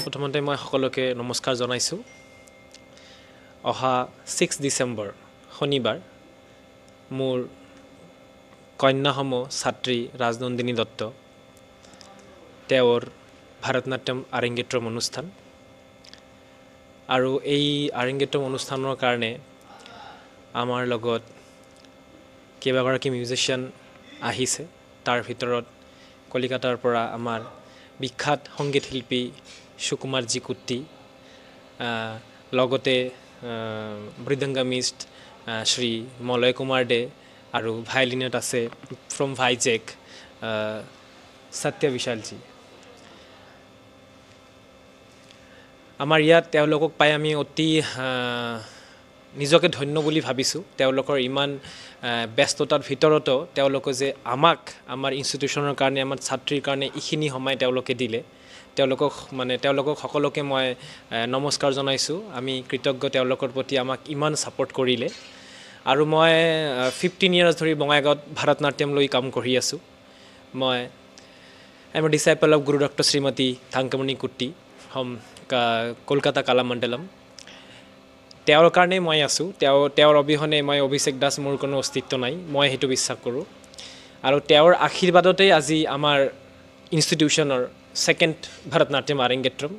প্ৰথমতে মই সকলোকে নমস্কাৰ জনাইছোঁ। অহা 6 ডিচেম্বৰ শনিবাৰ মোৰ কন্যাসম ছাত্ৰী ৰাজনন্দিনী দত্ত তেওঁৰ ভাৰতনাট্যম আৰিংগেট্ৰম অনুষ্ঠান আৰু এই আৰিংগেট্ৰম অনুষ্ঠানৰ কাৰণে আমাৰ লগত কেইবাগৰাকী মিউজিচিয়ান আহিছে। তাৰ ভিতৰত কলিকাতাৰ পৰা আমাৰ বিখ্যাত সংগীত শিল্পী সুকুমাৰ জি কুট্টি, লগতে মৃদংগামিষ্ট শ্ৰী মলয় কুমাৰ দে আৰু ভায়লিনত আছে ফ্ৰম ভাইজেক সত্য বিশালজী। আমাৰ ইয়াত তেওঁলোকক পাই আমি অতি নিজকে ধন্য বুলি ভাবিছোঁ। তেওঁলোকৰ ইমান ব্যস্ততাৰ ভিতৰতো তেওঁলোকে যে আমাক আমাৰ ইনষ্টিটিউচনৰ কাৰণে আমাৰ ছাত্ৰীৰ কাৰণে এইখিনি সময় তেওঁলোকে দিলে, তেওঁলোকক সকলোকে মই নমস্কাৰ জনাইছোঁ। আমি কৃতজ্ঞ তেওঁলোকৰ প্ৰতি, আমাক ইমান ছাপোৰ্ট কৰিলে। আৰু মই 15 years ধৰি বঙাইগাঁৱত ভাৰতনাট্যম লৈ কাম কৰি আছোঁ। মই I M A disciple of Guru doctor Shrimati থাংকামণি Kutty from Kolkata কালামণ্ডলম। তেওঁৰ কাৰণেই মই আছোঁ। তেওঁৰ অবিহনে মই অভিষেক দাস মোৰ কোনো অস্তিত্ব নাই, মই সেইটো বিশ্বাস কৰোঁ। আৰু তেওঁৰ আশীৰ্বাদতেই আজি আমাৰ ইনষ্টিটিউশ্যনৰ ছেকেণ্ড ভাৰতনাট্যম আৰিংগেট্ৰম।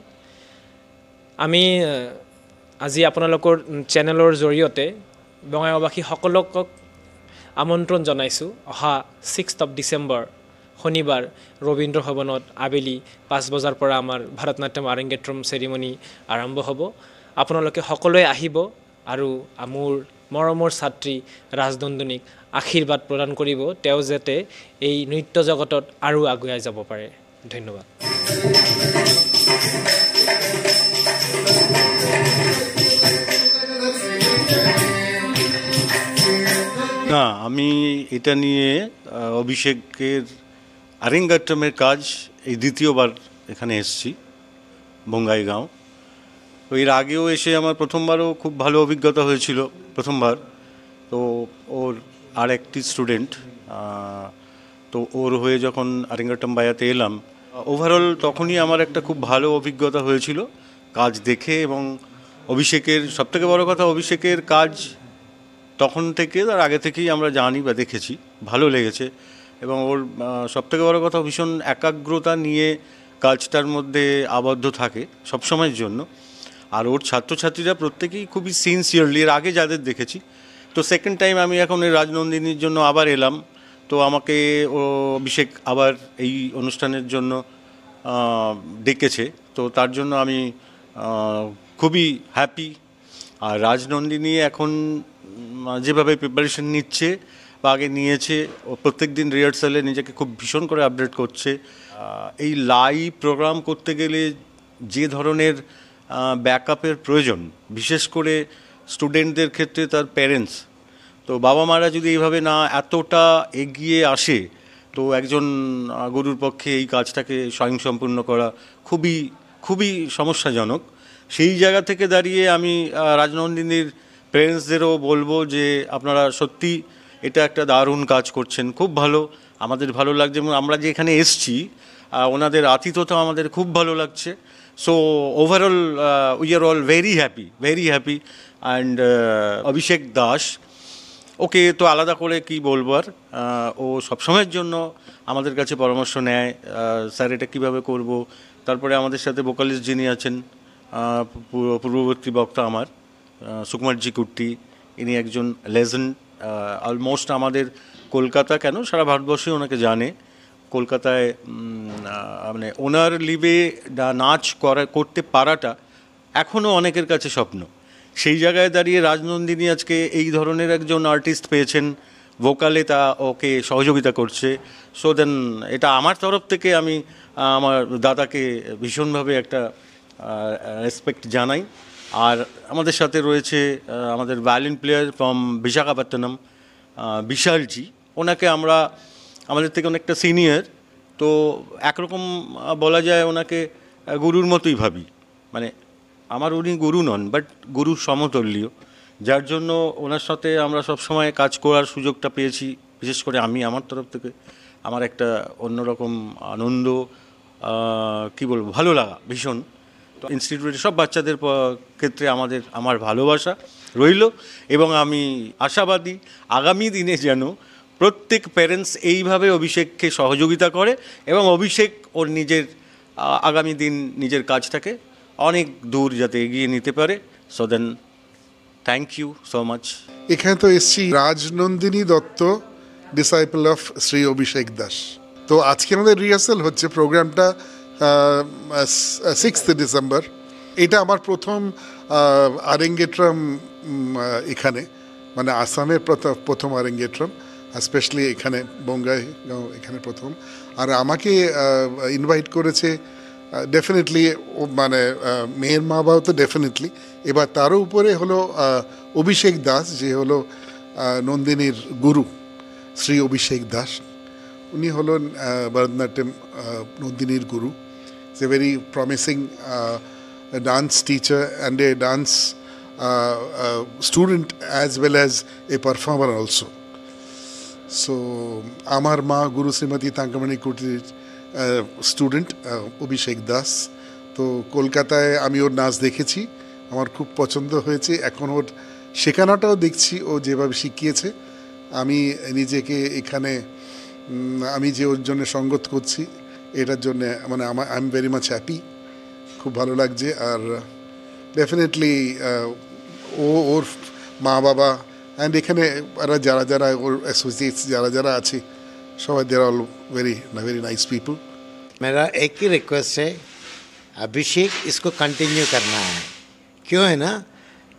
আমি আজি আপোনালোকৰ চেনেলৰ জৰিয়তে বঙাইগাঁওবাসী সকলোকক আমন্ত্ৰণ জনাইছোঁ। অহা 6 ডিচেম্বৰ শনিবাৰ ৰবীন্দ্ৰ ভৱনত আবেলি 5 বজাৰ পৰা আমাৰ ভাৰতনাট্যম আৰিংগেট্ৰম চেৰিমনী আৰম্ভ হ'ব। আপোনালোকে সকলোৱে আহিব আৰু মোৰ মৰমৰ ছাত্ৰী ৰাজনন্দিনীক আশীৰ্বাদ প্ৰদান কৰিব, তেওঁ যাতে এই নৃত্য জগতত আৰু আগুৱাই যাব পাৰে। ধন্যবাদ। না, আমি এটা নিয়ে অভিষেকের আরিঙ্গাট্টমের কাজ এই দ্বিতীয়বার এখানে এসেছি বঙ্গাইগাঁও। তো এর আগেও এসে আমার প্রথমবারও খুব ভালো অভিজ্ঞতা হয়েছিল প্রথমবার। তো ওর আর একটি স্টুডেন্ট, তো ওর হয়ে যখন আরিঙ্গাট্টম বাজাতে এলাম, ওভারঅল তখনই আমার একটা খুব ভালো অভিজ্ঞতা হয়েছিল কাজ দেখে। এবং অভিষেকের সবথেকে বড় কথা, অভিষেকের কাজ তখন থেকে তার আগে থেকেই আমরা জানি বা দেখেছি, ভালো লেগেছে। এবং ওর সবথেকে বড় কথা, ভীষণ একাগ্রতা নিয়ে কাজটার মধ্যে আবদ্ধ থাকে সবসময়ের জন্য। আর ওর ছাত্রছাত্রীরা প্রত্যেকেই খুবই সিনসিয়ারলি, এর আগে যাদের দেখেছি। তো সেকেন্ড টাইম আমি এখন এই রাজনন্দিনীর জন্য আবার এলাম। তো আমাকে ও অভিষেক আবার এই অনুষ্ঠানের জন্য ডেকেছে, তো তার জন্য আমি খুবই হ্যাপি। আর রাজনন্দিনী এখন যেভাবে প্রিপারেশন নিচ্ছে বা আগে নিয়েছে, ও প্রত্যেক দিন রিহার্সালে নিজেকে খুব ভীষণ করে আপডেট করছে। এই লাইভ প্রোগ্রাম করতে গেলে যে ধরনের ব্যাকআপের প্রয়োজন, বিশেষ করে স্টুডেন্টদের ক্ষেত্রে তার প্যারেন্টস, তো বাবা মারা যদি এইভাবে না এতটা এগিয়ে আসে, তো একজন গুরুর পক্ষে এই কাজটাকে স্বয়ংসম্পূর্ণ করা খুবই খুবই সমস্যাজনক। সেই জায়গা থেকে দাঁড়িয়ে আমি রাজনন্দিনীর প্যারেন্টসদেরও বলবো যে আপনারা সত্যি এটা একটা দারুণ কাজ করছেন, খুব ভালো, আমাদের ভালো লাগছে। এবং আমরা যে এখানে এসছি, ওনাদের আতিথ্যতা আমাদের খুব ভালো লাগছে। So overall we are all very happy. And Abhishek Das, ওকে তো আলাদা করে কি বলবো আর, ও সবসময়ের জন্য আমাদের কাছে পরামর্শ নেয়, স্যার এটা কীভাবে করব। তারপরে আমাদের সাথে ভোকালিস্ট যিনি আছেন, পূর্ববর্তী বক্তা আমার সুকুমার জি কুট্টি, ইনি একজন লেজেন্ড। অলমোস্ট আমাদের কলকাতা কেন সারা ভারতবর্ষে ওনাকে জানে। কলকাতায় মানে ওনার লিভে নাচ করতে পারাটা এখনও অনেকের কাছে স্বপ্ন। সেই জায়গায় দাঁড়িয়ে রাজনন্দিনী আজকে এই ধরনের একজন আর্টিস্ট পেয়েছেন, ভোকালে তা ওকে সহযোগিতা করছে। সো দেন এটা আমার তরফ থেকে আমি আমার দাদাকে ভীষণভাবে একটা রেসপেক্ট জানাই। আর আমাদের সাথে রয়েছে আমাদের ভায়োলিন প্লেয়ার ফ্রম বিশাখাপত্তনম, বিশালজি। ওনাকে আমরা আমাদের থেকে অনেকটা সিনিয়র, তো একরকম বলা যায় ওনাকে গুরুর মতোই ভাবি। মানে আমার উনি গুরু নন, বাট গুরুর সমতুল্য। যার জন্য ওনার সাথে আমরা সব সময় কাজ করার সুযোগটা পেয়েছি। বিশেষ করে আমি আমার তরফ থেকে আমার একটা অন্যরকম আনন্দ, কি বলবো, ভালো লাগা ভীষণ। তো ইনস্টিটিউটের সব বাচ্চাদের ক্ষেত্রে আমার ভালোবাসা রইল, এবং আমি আশাবাদী আগামী দিনে যেন প্রত্যেক প্যারেন্টস এইভাবে অভিষেককে সহযোগিতা করে এবং অভিষেক ওর নিজের আগামী দিন নিজের কাজটাকে অনেক দূর যাতে এগিয়ে নিতে পারে। So then thank you so much. এখানে তো এসছি রাজনন্দিনী দত্ত, ডিসাইপল অফ শ্রী অভিষেক দাস। তো আজকে আমাদের রিহার্সাল হচ্ছে, প্রোগ্রামটা 6 ডিসেম্বর। এটা আমার প্রথম আরেঙ্গেট্রাম এখানে, মানে আসামের প্রথম আরেঙ্গেট্রাম, স্পেশালি এখানে বঙ্গাইগাঁও এখানে প্রথম। আর আমাকে ইনভাইট করেছে ডেফিনেটলি, মানে মেয়ের মা বাবা তো ডেফিনেটলি, এবার তারও উপরে হলো অভিষেক দাস, যে হলো নন্দিনীর গুরু শ্রী অভিষেক দাস। উনি হলেন ভরতনাট্যম নন্দিনীর গুরু। It's a very promising dance teacher and a dance student as well as a performer also. So আমার মা গুরু শ্রীমতী তাঙ্কামণি কুটির স্টুডেন্ট অভিষেক দাস। তো কলকাতায় আমি ওর নাচ দেখেছি, আমার খুব পছন্দ হয়েছে। এখন ওর শেখানোটাও দেখছি, ও যেভাবে শিখিয়েছে। আমি নিজেকে এখানে আমি যে ওর জন্য সঙ্গত করছি, এটার জন্য মানে I am very much happy, খুব ভালো লাগছে। আর ডেফিনেটলি ওর মা বাবা অ্যান্ড এখানে যারা যারা ওর অ্যাসোসিয়েটস যারা আছে, সবাই দেয়ার অল वेरी नाइस पीपल। मेरा एक ही रिक्वेस्ट है, अभिषेक इसको कंटिन्यू करना है। क्यों है ना,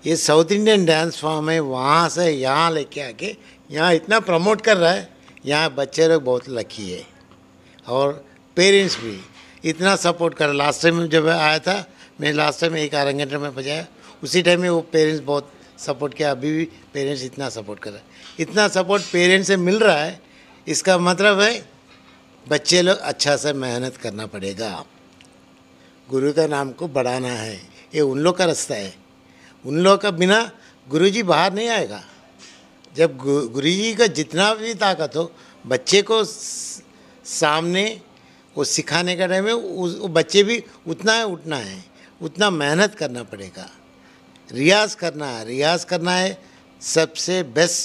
ये साउथ इंडियन डांस फॉर्म है, वहाँ से यहाँ लेके आके यहाँ इतना प्रमोट कर रहा है। यहाँ बच्चे लोग बहुत लकी है और पेरेंट्स भी इतना सपोर्ट कर। लास्ट टाइम जब आया था, मैं लास्ट टाइम एक आरंगेटर में बजाया, उसी टाइम में वो पेरेंट्स बहुत सपोर्ट किया। अभी भी पेरेंट्स इतना सपोर्ट कर रहे हैं। इतना सपोर्ट पेरेंट्स से मिल रहा है, इसका मतलब है बच्चे लोग अच्छा से मेहनत करना पड़ेगा। गुरु का नाम को बढ़ाना है, ये उन लोग का रास्ता है। उन लोग का बिना गुरुजी बाहर नहीं आएगा। जब गुरुजी का जितना भी ताकत हो, बच्चे को सामने वो सिखाने का टाइम में वो बच्चे भी उतना उठना है, उतना मेहनत करना पड़ेगा। रियाज़ करना है सबसे best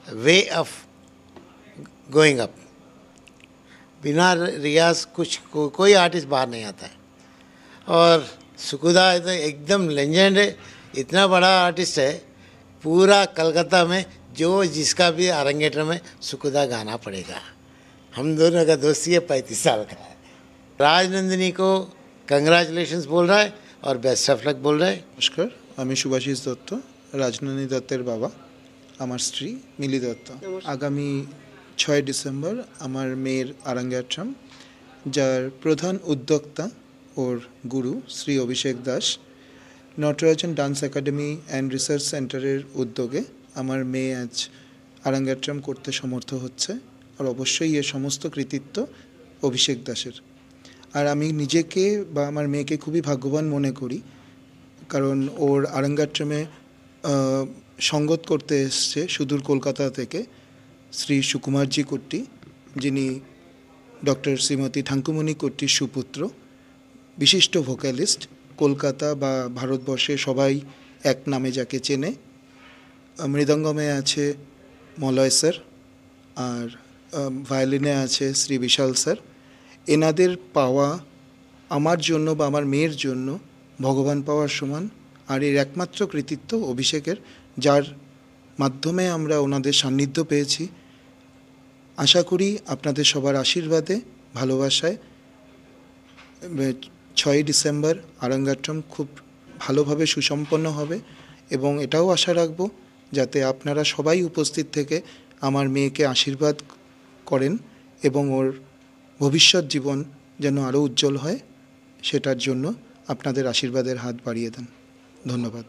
way of going up. बिना रियाज कोई आर्टिस्ट बाहर नहीं आता है। और सुकुदा तो एकदम लेजेंड है, इतना बड़ा आर्टिस्ट है, पूरा कलकत्ता में जो जिसका भी अरंगेट्रम में सुकुदा गाना पड़ेगा। हम दोनों का दोस्ती है 35 साल का है। राजनंदिनी को कंग्रेचुलेशंस बोल रहा है और बेस्ट ऑफ लक बोल रहा है। नमस्कार, আমি শুভাশিস দত্ত, রাজনন্দিনী দত্তের বাবা। আমার স্ত্রী মিলি দত্ত। আগামী 6 ডিসেম্বর আমার মেয়ের আরাঙ্গেট্রাম, যার প্রধান উদ্যোক্তা ওর গুরু Shri Abhishek Das. Natarajan dance academy and research সেন্টারের উদ্যোগে আমার মেয়ে আজ আরাঙ্গেট্রাম করতে সমর্থ হচ্ছে। আর অবশ্যই এর সমস্ত কৃতিত্ব অভিষেক দাসের। আর আমি নিজেকে বা আমার মেয়েকে খুবই ভাগ্যবান মনে করি, কারণ ওর আরাঙ্গেট্রামে সঙ্গত করতে এসছে সুদূর কলকাতা থেকে শ্রী সুকুমারজি কুট্টি, যিনি ডক্টর শ্রীমতী ঠাঙ্কুমণি কুট্টির সুপুত্র, বিশিষ্ট ভোকালিস্ট। কলকাতা বা ভারতবর্ষে সবাই এক নামে যাকে চেনে। মৃদঙ্গমে আছে মলয় স্যার, আর ভায়োলিনে আছে শ্রী বিশাল স্যার। এনাদের পাওয়া আমার জন্য বা আমার মেয়ের জন্য ভগবান পাওয়ার সমান। আর এর একমাত্র কৃতিত্ব অভিষেকের, যার মাধ্যমে আমরা ওনাদের সান্নিধ্য পেয়েছি। আশা করি আপনাদের সবার আশীর্বাদে, ভালোবাসায় 6 ডিসেম্বর আরাঙ্গেট্রাম খুব ভালোভাবে সুসম্পন্ন হবে। এবং এটাও আশা রাখব যাতে আপনারা সবাই উপস্থিত থেকে আমার মেয়েকে আশীর্বাদ করেন এবং ওর ভবিষ্যৎ জীবন যেন আরও উজ্জ্বল হয়, সেটার জন্য আপনাদের আশীর্বাদের হাত বাড়িয়ে দেন। ধন্যবাদ।